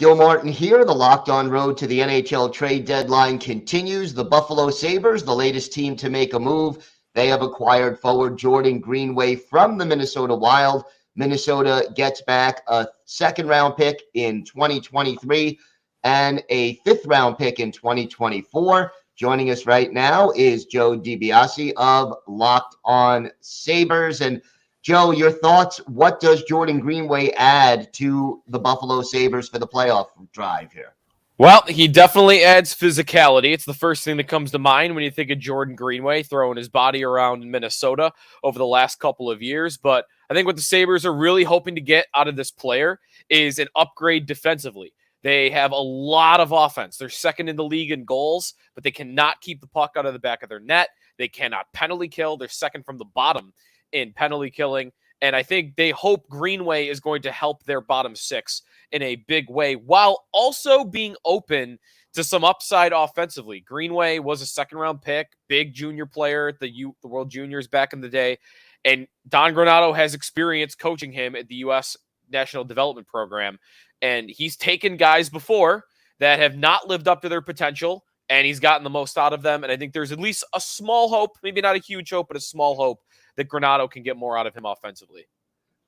Gil Martin here. The Locked On Road to the NHL trade deadline continues. The Buffalo Sabres, the latest team to make a move. They have acquired forward Jordan Greenway from the Minnesota Wild. Minnesota gets back a second-round pick in 2023 and a fifth-round pick in 2024. Joining us right now is Joe DiBiase of Locked On Sabres. And Joe, your thoughts? What does Jordan Greenway add to the Buffalo Sabres for the playoff drive here? Well, he definitely adds physicality. It's the first thing that comes to mind when you think of Jordan Greenway throwing his body around in Minnesota over the last couple of years. But I think what the Sabres are really hoping to get out of this player is an upgrade defensively. They have a lot of offense. They're second in the league in goals, but they cannot keep the puck out of the back of their net. They cannot penalty kill. They're second from the bottom in penalty killing. And I think they hope Greenway is going to help their bottom six in a big way while also being open to some upside offensively. Greenway was a second-round pick, big junior player at the World Juniors back in the day. And Don Granato has experience coaching him at the U.S. National Development Program. And he's taken guys before that have not lived up to their potential, and he's gotten the most out of them. And I think there's at least a small hope, maybe not a huge hope, but a small hope that Granato can get more out of him offensively.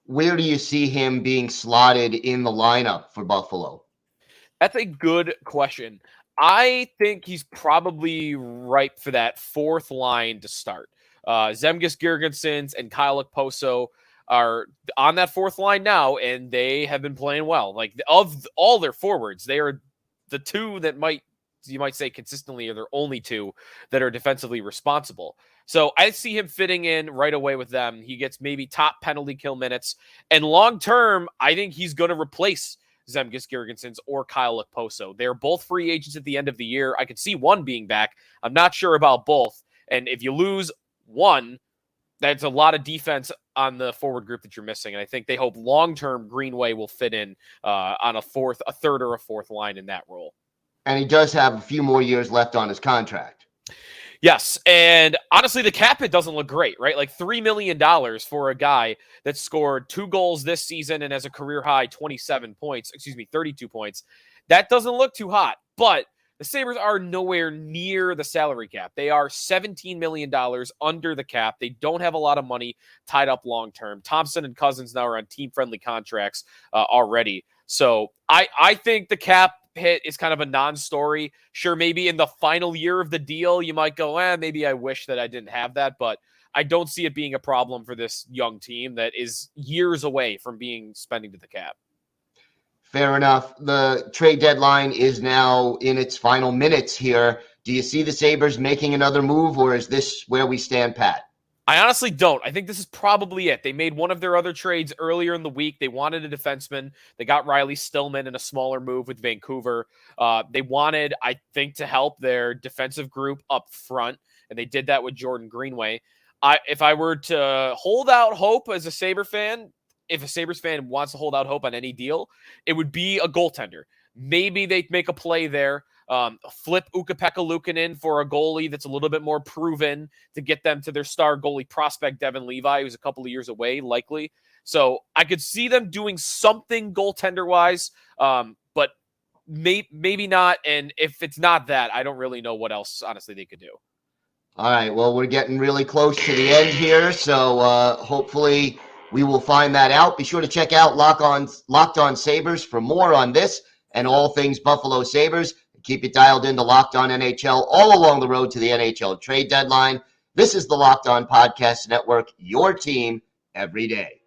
Where do you see him being slotted in the lineup for Buffalo? That's a good question. I think he's probably ripe for that fourth line to start. Zemgus Girgensons and Kyle Okposo are on that fourth line now, and they have been playing well. Like, of all their forwards, they are the two that you might say consistently are their only two that are defensively responsible. So I see him fitting in right away with them. He gets maybe top penalty kill minutes. And long-term, I think he's going to replace Zemgus Girgensons or Kyle Okposo. They're both free agents at the end of the year. I could see one being back. I'm not sure about both. And if you lose one, that's a lot of defense on the forward group that you're missing. And I think they hope long-term Greenway will fit in on a third or a fourth line in that role. And he does have a few more years left on his contract. Yes, and honestly, the cap hit doesn't look great, right? Like $3 million for a guy that scored 2 goals this season and has a career high 32 points. That doesn't look too hot, but the Sabres are nowhere near the salary cap. They are $17 million under the cap. They don't have a lot of money tied up long-term. Thompson and Cousins now are on team-friendly contracts already. So I think the cap hit is kind of a non-story. Sure, maybe in the final year of the deal, you might go, maybe I wish that I didn't have that, but I don't see it being a problem for this young team that is years away from spending to the cap. Fair enough. The trade deadline is now in its final minutes here. Do you see the Sabres making another move, or is this where we stand pat? I honestly don't. I think this is probably it. They made one of their other trades earlier in the week. They wanted a defenseman. They got Riley Stillman in a smaller move with Vancouver. They wanted, I think, to help their defensive group up front, and they did that with Jordan Greenway. If I were to hold out hope as a Sabre fan, if a Sabres fan wants to hold out hope on any deal, it would be a goaltender. Maybe they'd make a play there. Flip Ukko-Pekka Luukkonen for a goalie that's a little bit more proven to get them to their star goalie prospect, Devin Levi, who's a couple of years away, likely. So I could see them doing something goaltender-wise, but maybe not. And if it's not that, I don't really know what else, honestly, they could do. All right, well, we're getting really close to the end here, so hopefully we will find that out. Be sure to check out Locked On Sabres for more on this and all things Buffalo Sabres. Keep it dialed into Locked On NHL all along the road to the NHL trade deadline. This is the Locked On Podcast Network, your team every day.